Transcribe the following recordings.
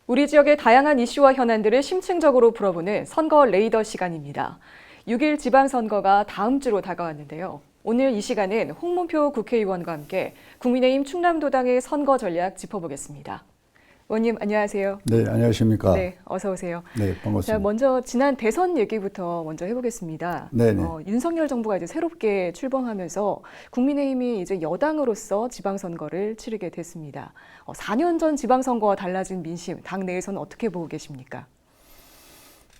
우리 지역의 다양한 이슈와 현안들을 심층적으로 풀어보는 선거 레이더 시간입니다. 6일 지방선거가 다음 주로 다가왔는데요. 오늘 이 시간은 홍문표 국회의원과 함께 국민의힘 충남도당의 선거 전략 짚어보겠습니다. 의원님 안녕하세요. 네, 안녕하십니까. 네, 어서 오세요. 네, 반갑습니다. 자, 먼저 지난 대선 얘기부터 먼저 해보겠습니다. 네네. 윤석열 정부가 이제 새롭게 출범하면서 국민의힘이 이제 여당으로서 지방선거를 치르게 됐습니다. 4년 전 지방선거와 달라진 민심, 당 내에서는 어떻게 보고 계십니까?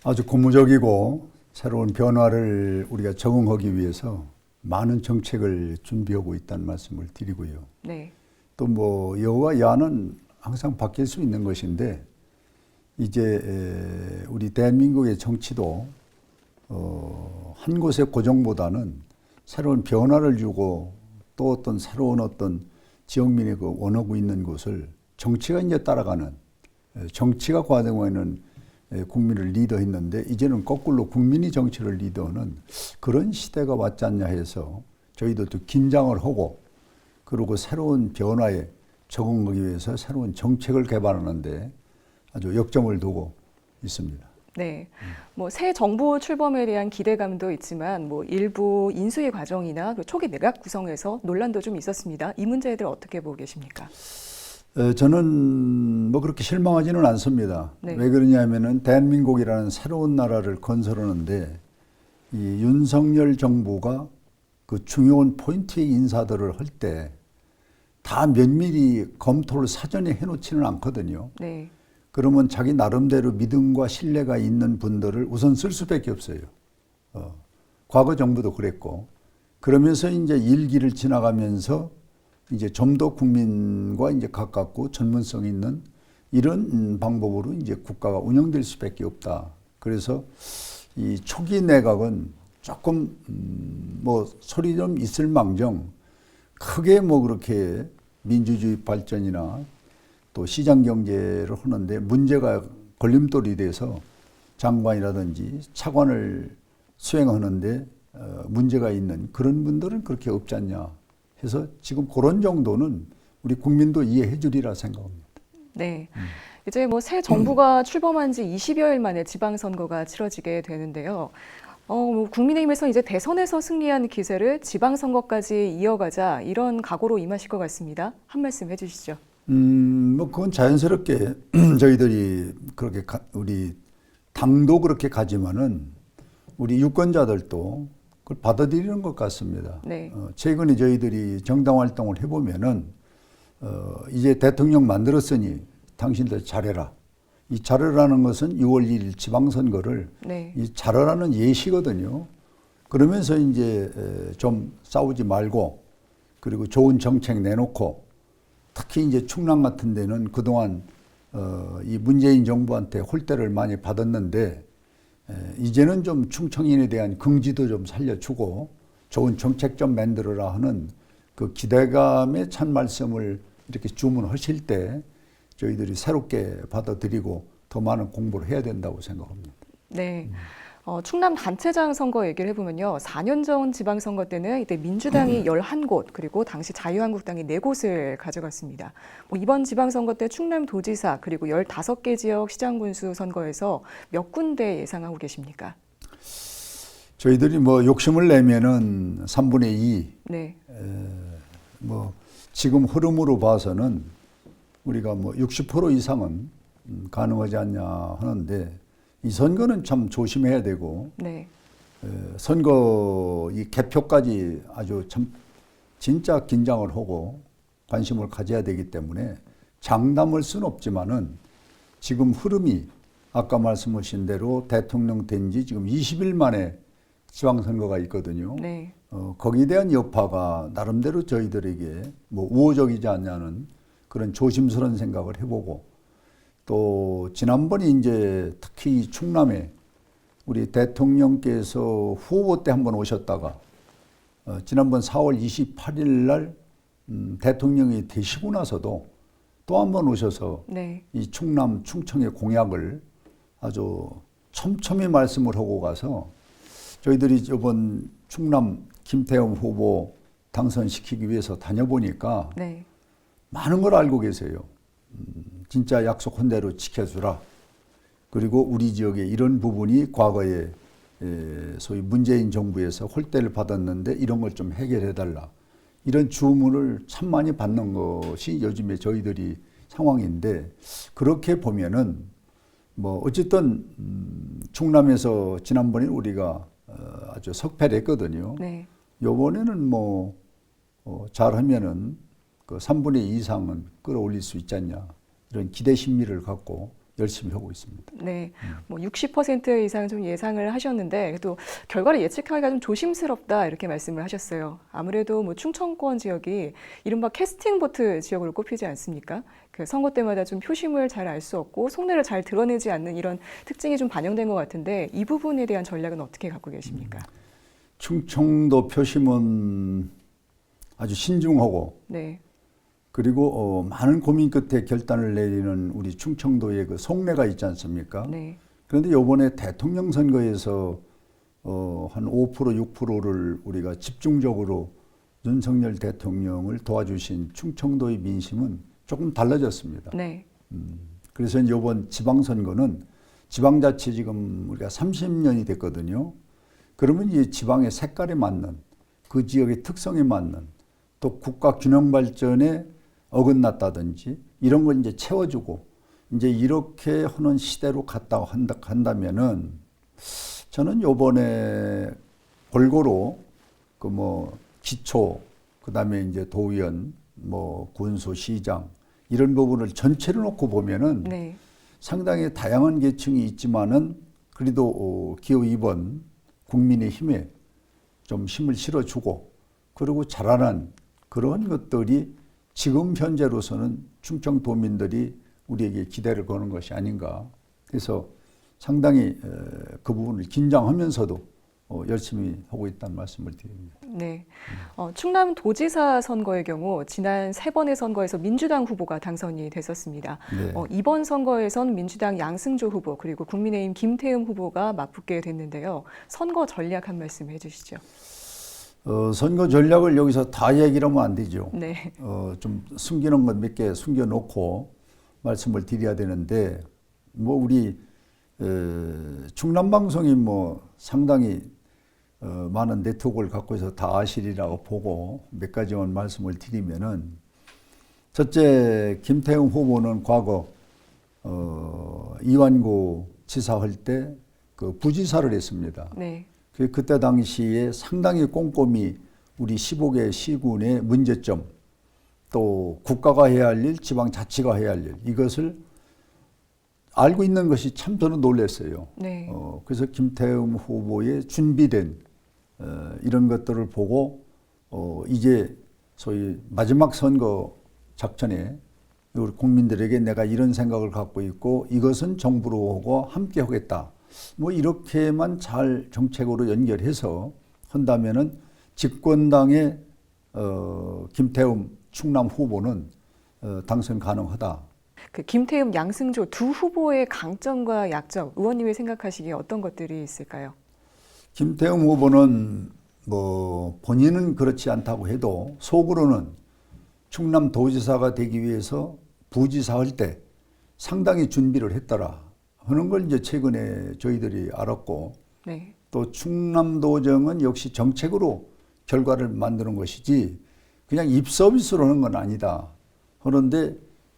아주 고무적이고 새로운 변화를 우리가 적응하기 위해서 많은 정책을 준비하고 있다는 말씀을 드리고요. 네. 또 뭐 여와 야는 항상 바뀔 수 있는 것인데 이제 우리 대한민국의 정치도 한 곳의 고정보다는 새로운 변화를 주고 또 어떤 새로운 어떤 지역민이 그 원하고 있는 곳을 정치가 이제 따라가는, 정치가 과거에는 국민을 리더했는데 이제는 거꾸로 국민이 정치를 리더하는 그런 시대가 왔지 않냐 해서 저희도 또 긴장을 하고 그리고 새로운 변화에 적응하기 위해서 새로운 정책을 개발하는데 아주 역점을 두고 있습니다. 네, 뭐 새 정부 출범에 대한 기대감도 있지만 뭐 일부 인수위 과정이나 초기 내각 구성에서 논란도 좀 있었습니다. 이 문제들 어떻게 보고 계십니까? 저는 뭐 그렇게 실망하지는 않습니다. 네. 왜 그러냐면은 대한민국이라는 새로운 나라를 건설하는데 이 윤석열 정부가 그 중요한 포인트의 인사들을 할 때 다 면밀히 검토를 사전에 해놓지는 않거든요. 네. 그러면 자기 나름대로 믿음과 신뢰가 있는 분들을 우선 쓸 수밖에 없어요. 과거 정부도 그랬고 그러면서 이제 일기를 지나가면서 이제 좀 더 국민과 이제 가깝고 전문성 있는 이런 방법으로 이제 국가가 운영될 수밖에 없다. 그래서 이 초기 내각은 조금 뭐 소리 좀 있을 망정 크게 뭐 그렇게 민주주의 발전이나 또 시장 경제를 하는데 문제가 걸림돌이 돼서 장관이라든지 차관을 수행하는데 문제가 있는 그런 분들은 그렇게 없지 않냐 해서 지금 그런 정도는 우리 국민도 이해해 주리라 생각합니다. 네. 이제 뭐 새 정부가 출범한 지 20여일 만에 지방선거가 치러지게 되는데요. 뭐 국민의힘에서 이제 대선에서 승리한 기세를 지방선거까지 이어가자 이런 각오로 임하실 것 같습니다. 한 말씀 해주시죠. 뭐 그건 자연스럽게 저희들이 그렇게 우리 당도 그렇게 가지만은 우리 유권자들도 그걸 받아들이는 것 같습니다. 네. 최근에 저희들이 정당 활동을 해보면은 이제 대통령 만들었으니 당신들 잘해라. 이 잘하라는 것은 6월 1일 지방선거를 네. 이 잘하라는 예시거든요. 그러면서 이제 좀 싸우지 말고 그리고 좋은 정책 내놓고 특히 이제 충남 같은 데는 그동안 이 문재인 정부한테 홀대를 많이 받았는데 이제는 좀 충청인에 대한 긍지도 좀 살려주고 좋은 정책 좀 만들어라 하는 그 기대감의 찬 말씀을 이렇게 주문하실 때 저희들이 새롭게 받아들이고 더 많은 공부를 해야 된다고 생각합니다. 네. 충남 단체장 선거 얘기를 해보면요. 4년 전 지방선거 때는 이때 민주당이 11곳, 그리고 당시 자유한국당이 4곳을 가져갔습니다. 뭐 이번 지방선거 때 충남도지사, 그리고 15개 지역 시장군수 선거에서 몇 군데 예상하고 계십니까? 저희들이 뭐 욕심을 내면은 3분의 2. 네. 뭐 지금 흐름으로 봐서는 우리가 뭐 60% 이상은 가능하지 않냐 하는데 이 선거는 참 조심해야 되고 네. 선거 이 개표까지 아주 참 진짜 긴장을 하고 관심을 가져야 되기 때문에 장담할 수는 없지만은 지금 흐름이 아까 말씀하신 대로 대통령 된 지 지금 20일 만에 지방선거가 있거든요. 네. 거기에 대한 여파가 나름대로 저희들에게 뭐 우호적이지 않냐는 그런 조심스러운 생각을 해보고 또 지난번에 이제 특히 충남에 우리 대통령께서 후보 때 한번 오셨다가 지난번 4월 28일 날 대통령이 되시고 나서도 또 한번 오셔서 네. 이 충남 충청의 공약을 아주 촘촘히 말씀을 하고 가서 저희들이 이번 충남 김태형 후보 당선시키기 위해서 다녀보니까 네. 많은 걸 알고 계세요. 진짜 약속한 대로 지켜주라. 그리고 우리 지역에 이런 부분이 과거에 소위 문재인 정부에서 홀대를 받았는데 이런 걸 좀 해결해달라. 이런 주문을 참 많이 받는 것이 요즘에 저희들이 상황인데, 그렇게 보면은 뭐 어쨌든 충남에서 지난번에 우리가 아주 석패를 했거든요. 네. 요번에는 뭐 잘하면은 그 3분의 2 이상은 끌어올릴 수 있지 않냐, 이런 기대 심리를 갖고 열심히 하고 있습니다. 네, 뭐 60% 이상 좀 예상을 하셨는데 또 결과를 예측하기가 좀 조심스럽다 이렇게 말씀을 하셨어요. 아무래도 뭐 충청권 지역이 이른바 캐스팅 보트 지역으로 꼽히지 않습니까? 그 선거 때마다 좀 표심을 잘 알 수 없고 속내를 잘 드러내지 않는 이런 특징이 좀 반영된 것 같은데 이 부분에 대한 전략은 어떻게 갖고 계십니까? 충청도 표심은 아주 신중하고 네, 그리고 많은 고민 끝에 결단을 내리는 우리 충청도의 그 속내가 있지 않습니까? 네, 그런데 이번에 대통령 선거에서 한 5%, 6%를 우리가 집중적으로 윤석열 대통령을 도와주신 충청도의 민심은 조금 달라졌습니다. 네, 그래서 이번 지방선거는 지방자치 지금 우리가 30년이 됐거든요. 그러면 이 지방의 색깔에 맞는, 그 지역의 특성에 맞는, 또 국가 균형 발전에 어긋났다든지 이런 걸 이제 채워주고 이제 이렇게 하는 시대로 갔다고 한다면은 저는 요번에 골고루 그 뭐 기초, 그 다음에 이제 도의원, 뭐 군수, 시장 이런 부분을 전체를 놓고 보면은 네, 상당히 다양한 계층이 있지만은 그래도 기호 2번 국민의힘에 좀 힘을 실어주고 그리고 자라난 그런 것들이 지금 현재로서는 충청도민들이 우리에게 기대를 거는 것이 아닌가. 그래서 상당히 그 부분을 긴장하면서도 열심히 하고 있다는 말씀을 드립니다. 네. 충남 도지사 선거의 경우 지난 3번의 선거에서 민주당 후보가 당선이 됐었습니다. 네. 이번 선거에선 민주당 양승조 후보 그리고 국민의힘 김태흠 후보가 맞붙게 됐는데요. 선거 전략 한 말씀 해주시죠. 선거 전략을 여기서 다 얘기를 하면 안 되죠. 네. 좀 숨기는 것 몇 개 숨겨놓고 말씀을 드려야 되는데, 뭐 우리 충남 방송이 뭐 상당히 많은 네트워크를 갖고 있어서 다 아시리라고 보고 몇 가지만 말씀을 드리면은, 첫째 김태형 후보는 과거 이완구 지사 할 때 그 부지사를 했습니다. 네. 그때 당시에 상당히 꼼꼼히 우리 15개 시군의 문제점, 또 국가가 해야 할 일, 지방자치가 해야 할 일, 이것을 알고 있는 것이 참 저는 놀랐어요. 네. 그래서 김태흠 후보의 준비된 이런 것들을 보고 이제 소위 마지막 선거 작전에 우리 국민들에게 내가 이런 생각을 갖고 있고 이것은 정부로 함께 하겠다. 뭐 이렇게만 잘 정책으로 연결해서 한다면은 집권당의 김태흠 충남 후보는 당선 가능하다. 그 김태흠, 양승조 두 후보의 강점과 약점, 의원님이 생각하시기에 어떤 것들이 있을까요? 김태흠 후보는 뭐 본인은 그렇지 않다고 해도 속으로는 충남 도지사가 되기 위해서 부지사 할 때 상당히 준비를 했더라 하는 걸 이제 최근에 저희들이 알았고, 네. 또 충남도정은 역시 정책으로 결과를 만드는 것이지 그냥 입 서비스로 하는 건 아니다. 그런데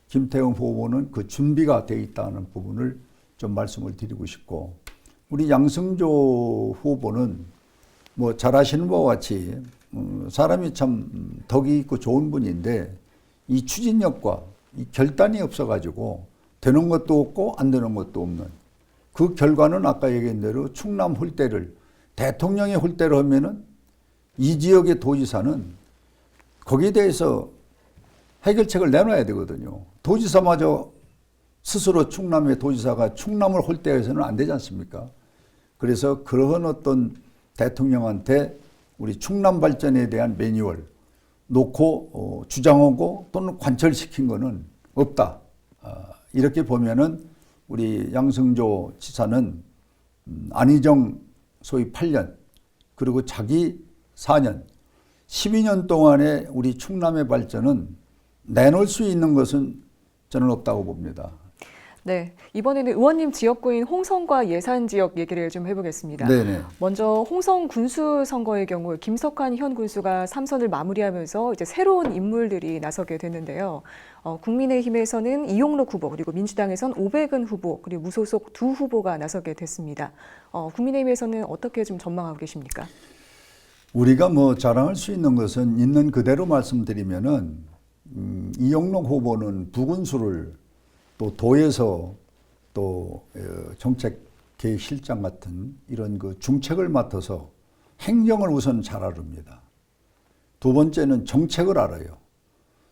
김태흠 후보는 그 준비가 돼 있다는 부분을 좀 말씀을 드리고 싶고, 우리 양승조 후보는 뭐 잘 아시는 바와 같이 사람이 참 덕이 있고 좋은 분인데 이 추진력과 이 결단이 없어가지고 되는 것도 없고 안 되는 것도 없는, 그 결과는 아까 얘기한 대로 충남 홀대를 대통령의 홀대로 하면은 이 지역의 도지사는 거기에 대해서 해결책을 내놔야 되거든요. 도지사마저 스스로 충남의 도지사가 충남을 홀대해서는 안 되지 않습니까? 그래서 그러한 어떤 대통령한테 우리 충남 발전에 대한 매뉴얼 놓고 주장하고 또는 관철시킨 거는 없다. 이렇게 보면은 우리 양승조 지사는 안희정 소위 8년, 그리고 자기 4년, 12년 동안의 우리 충남의 발전은 내놓을 수 있는 것은 저는 없다고 봅니다. 네, 이번에는 의원님 지역구인 홍성과 예산 지역 얘기를 좀 해보겠습니다. 네네. 먼저 홍성 군수 선거의 경우 김석환 현 군수가 3선을 마무리하면서 이제 새로운 인물들이 나서게 됐는데요. 국민의힘에서는 이용록 후보, 그리고 민주당에선 오백은 후보, 그리고 무소속 두 후보가 나서게 됐습니다. 국민의힘에서는 어떻게 좀 전망하고 계십니까? 우리가 뭐 자랑할 수 있는 것은 있는 그대로 말씀드리면은 이용록 후보는 부군수를 또 도에서 또 정책계획실장 같은 이런 그 중책을 맡아서 행정을 우선 잘 아릅니다. 두 번째는 정책을 알아요.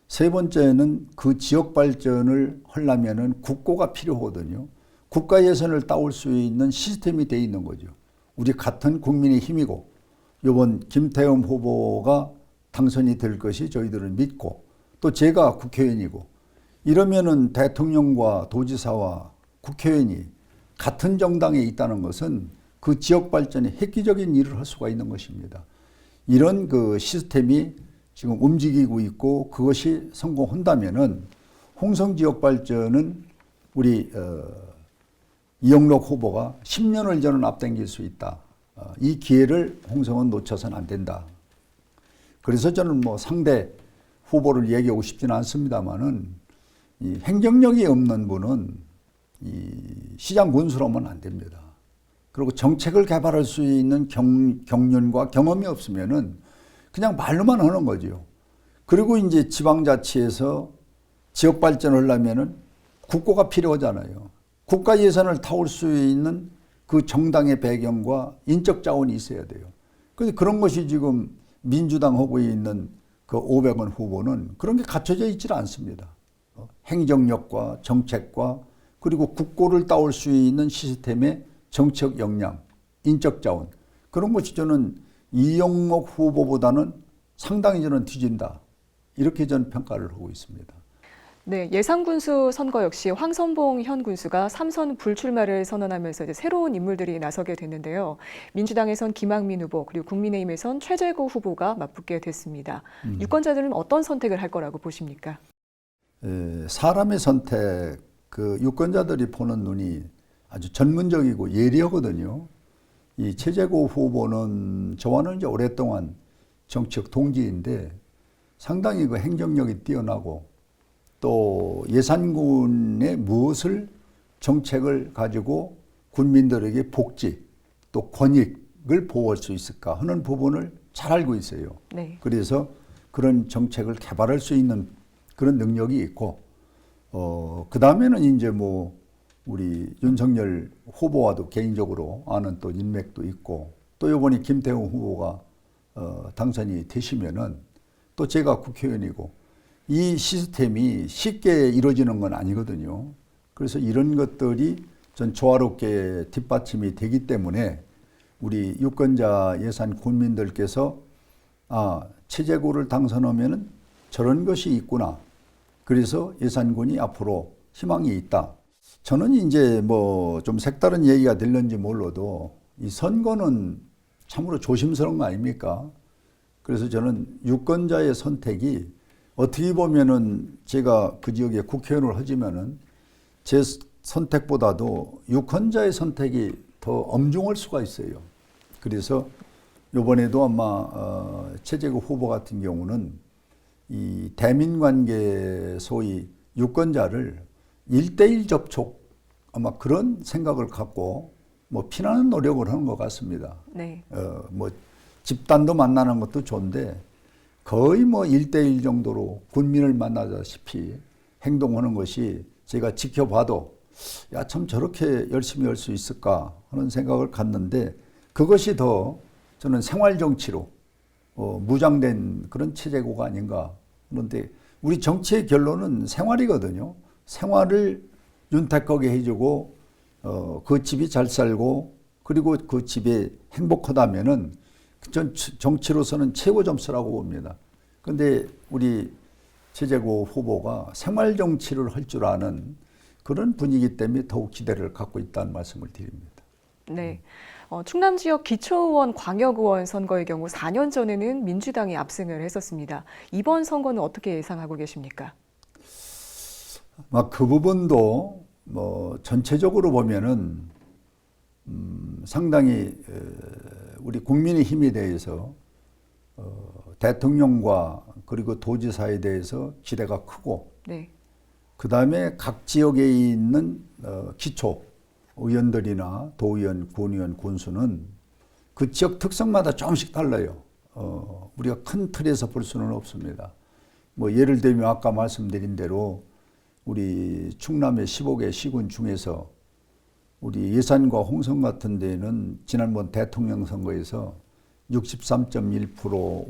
세 번째는 그 지역 발전을 하려면은 국고가 필요하거든요. 국가 예산을 따올 수 있는 시스템이 돼 있는 거죠. 우리 같은 국민의 힘이고 이번 김태흠 후보가 당선이 될 것이 저희들은 믿고 또 제가 국회의원이고 이러면은 대통령과 도지사와 국회의원이 같은 정당에 있다는 것은 그 지역 발전에 획기적인 일을 할 수가 있는 것입니다. 이런 그 시스템이 지금 움직이고 있고 그것이 성공한다면은 홍성 지역 발전은 우리 이용록 후보가 10년을 저는 앞당길 수 있다. 이 기회를 홍성은 놓쳐서는 안 된다. 그래서 저는 뭐 상대 후보를 얘기하고 싶지는 않습니다만은 이 행정력이 없는 분은 이 시장 군수로면 안 됩니다. 그리고 정책을 개발할 수 있는 경륜과 경험이 없으면은 그냥 말로만 하는 거죠. 그리고 이제 지방자치에서 지역 발전을 하려면은 국고가 필요하잖아요. 국가 예산을 타올 수 있는 그 정당의 배경과 인적 자원이 있어야 돼요. 그런데 그런 것이 지금 민주당 후보에 있는 그 오백원 후보는 그런 게 갖춰져 있질 않습니다. 행정력과 정책과 그리고 국고를 따올 수 있는 시스템의 정책 역량, 인적 자원 그런 것이 저는 이용록 후보보다는 상당히 저는 뒤진다. 이렇게 저는 평가를 하고 있습니다. 네, 예산군수 선거 역시 황선봉 현 군수가 3선 불출마를 선언하면서 이제 새로운 인물들이 나서게 됐는데요. 민주당에선 김학민 후보, 그리고 국민의힘에선 최재구 후보가 맞붙게 됐습니다. 유권자들은 어떤 선택을 할 거라고 보십니까? 사람의 선택, 그 유권자들이 보는 눈이 아주 전문적이고 예리하거든요. 이 최재구 후보는 저와는 이제 오랫동안 정치적 동지인데 상당히 그 행정력이 뛰어나고 또 예산군에 무엇을 정책을 가지고 국민들에게 복지 또 권익을 보호할 수 있을까 하는 부분을 잘 알고 있어요. 네. 그래서 그런 정책을 개발할 수 있는 그런 능력이 있고, 그 다음에는 이제 뭐 우리 윤석열 후보와도 개인적으로 아는 또 인맥도 있고, 또 이번에 김태흠 후보가 당선이 되시면은 또 제가 국회의원이고, 이 시스템이 쉽게 이루어지는 건 아니거든요. 그래서 이런 것들이 전 조화롭게 뒷받침이 되기 때문에 우리 유권자 예산 국민들께서 최재구를 당선하면은 저런 것이 있구나. 그래서 예산군이 앞으로 희망이 있다. 저는 이제 뭐 좀 색다른 얘기가 될는지 몰라도 이 선거는 참으로 조심스러운 거 아닙니까? 그래서 저는 유권자의 선택이 어떻게 보면은 제가 그 지역에 국회의원을 하지만은 제 선택보다도 유권자의 선택이 더 엄중할 수가 있어요. 그래서 이번에도 아마 최재구 후보 같은 경우는 이 대민관계 소위 유권자를 1대1 접촉 아마 그런 생각을 갖고 뭐 피나는 노력을 하는 것 같습니다. 네. 뭐 집단도 만나는 것도 좋은데 거의 뭐 1대1 정도로 군민을 만나다시피 행동하는 것이 제가 지켜봐도 야, 참 저렇게 열심히 할 수 있을까 하는 생각을 갖는데 그것이 더 저는 생활정치로 무장된 그런 체제고가 아닌가. 그런데 우리 정치의 결론은 생활이거든요. 생활을 윤택하게 해주고 그 집이 잘 살고 그리고 그 집이 행복하다면은 전 정치로서는 최고 점수라고 봅니다. 그런데 우리 최재구 후보가 생활 정치를 할 줄 아는 그런 분위기 때문에 더욱 기대를 갖고 있다는 말씀을 드립니다. 네. 충남 지역 기초의원, 광역의원 선거의 경우 4년 전에는 민주당이 압승을 했었습니다. 이번 선거는 어떻게 예상하고 계십니까? 막 그 부분도 뭐 전체적으로 보면은 상당히 우리 국민의 힘에 대해서 대통령과 그리고 도지사에 대해서 기대가 크고 네. 그 다음에 각 지역에 있는 기초 의원들이나 도의원, 군의원, 군수는 그 지역 특성마다 조금씩 달라요. 우리가 큰 틀에서 볼 수는 없습니다. 뭐 예를 들면 아까 말씀드린 대로 우리 충남의 15개 시군 중에서 우리 예산과 홍성 같은 데는 지난번 대통령 선거에서 63.1%,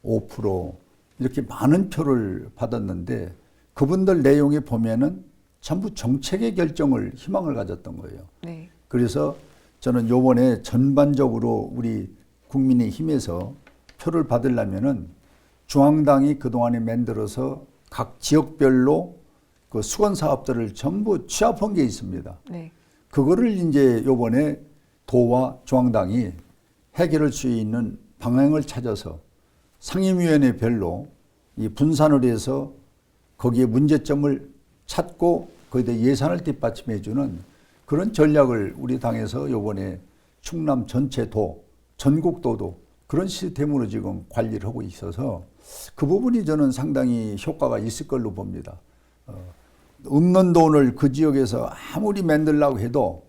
54.5% 이렇게 많은 표를 받았는데 그분들 내용에 보면은 전부 정책의 결정을 희망을 가졌던 거예요. 네. 그래서 저는 요번에 전반적으로 우리 국민의 힘에서 표를 받으려면은 중앙당이 그동안에 만들어서 각 지역별로 그 수건 사업들을 전부 취합한 게 있습니다. 네. 그거를 이제 요번에 도와 중앙당이 해결할 수 있는 방향을 찾아서 상임위원회별로 이 분산을 해서 거기에 문제점을 찾고 거기다 예산을 뒷받침해 주는 그런 전략을 우리 당에서 요번에 충남 전체 도, 전국도도 그런 시스템으로 지금 관리를 하고 있어서 그 부분이 저는 상당히 효과가 있을 걸로 봅니다. 없는 돈을 그 지역에서 아무리 만들려고 해도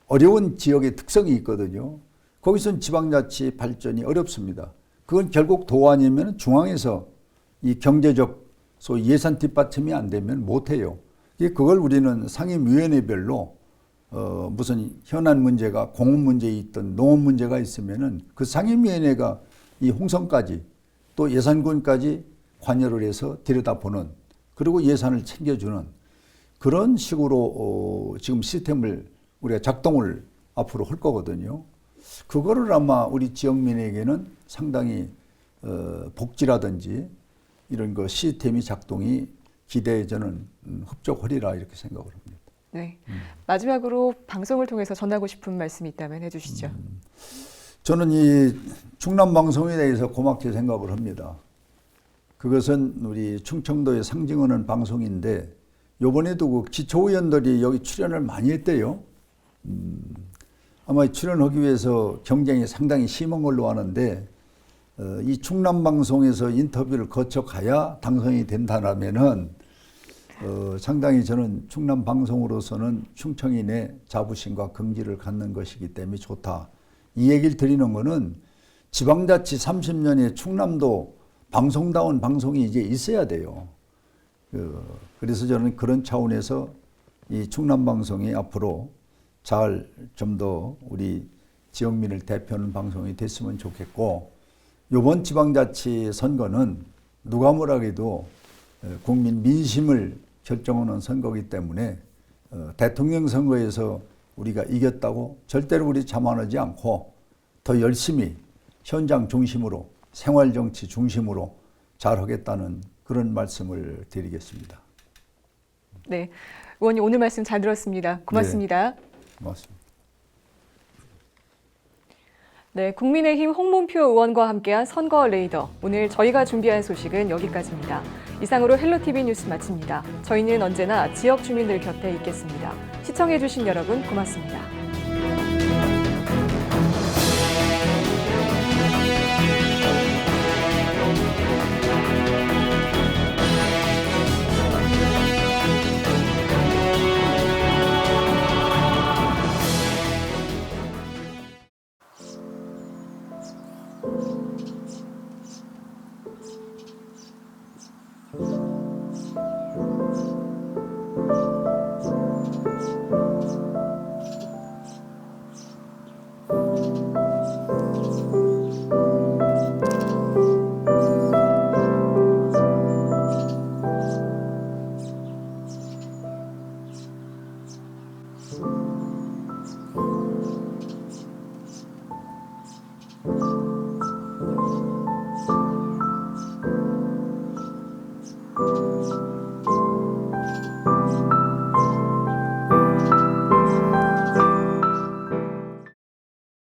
어려운 지역의 특성이 있거든요. 거기서는 지방자치 발전이 어렵습니다. 그건 결국 도 아니면 중앙에서 이 경제적 소위 예산 뒷받침이 안 되면 못해요. 그걸 우리는 상임위원회별로 무슨 현안 문제가 공업 문제 있던 농업 문제가 있으면은 그 상임위원회가 이 홍성까지 또 예산군까지 관여를 해서 들여다보는 그리고 예산을 챙겨주는 그런 식으로 지금 시스템을 우리가 작동을 앞으로 할 거거든요. 그거를 아마 우리 지역민에게는 상당히 복지라든지 이런 거 시스템이 작동이 기대에 저는 흡족하리라 이렇게 생각을 합니다. 네. 마지막으로 방송을 통해서 전하고 싶은 말씀이 있다면 해주시죠. 저는 이 충남 방송에 대해서 고맙게 생각을 합니다. 그것은 우리 충청도의 상징하는 방송인데 요번에도 그 기초의원들이 여기 출연을 많이 했대요. 아마 출연하기 위해서 경쟁이 상당히 심한 걸로 아는데 이 충남 방송에서 인터뷰를 거쳐 가야 당선이 된다라면은 상당히 저는 충남 방송으로서는 충청인의 자부심과 긍지를 갖는 것이기 때문에 좋다. 이 얘기를 드리는 거는 지방자치 30년에 충남도 방송다운 방송이 이제 있어야 돼요. 그래서 저는 그런 차원에서 이 충남 방송이 앞으로 잘 좀 더 우리 지역민을 대표하는 방송이 됐으면 좋겠고 이번 지방자치 선거는 누가 뭐라 해도 국민 민심을 결정하는 선거이기 때문에 대통령 선거에서 우리가 이겼다고 절대로 우리 자만하지 않고 더 열심히 현장 중심으로 생활정치 중심으로 잘하겠다는 그런 말씀을 드리겠습니다. 네, 의원님 오늘 말씀 잘 들었습니다. 고맙습니다. 고맙습니다. 네, 국민의힘 홍문표 의원과 함께한 선거 레이더. 오늘 저희가 준비한 소식은 여기까지입니다. 이상으로 헬로티비 뉴스 마칩니다. 저희는 언제나 지역 주민들 곁에 있겠습니다. 시청해주신 여러분 고맙습니다.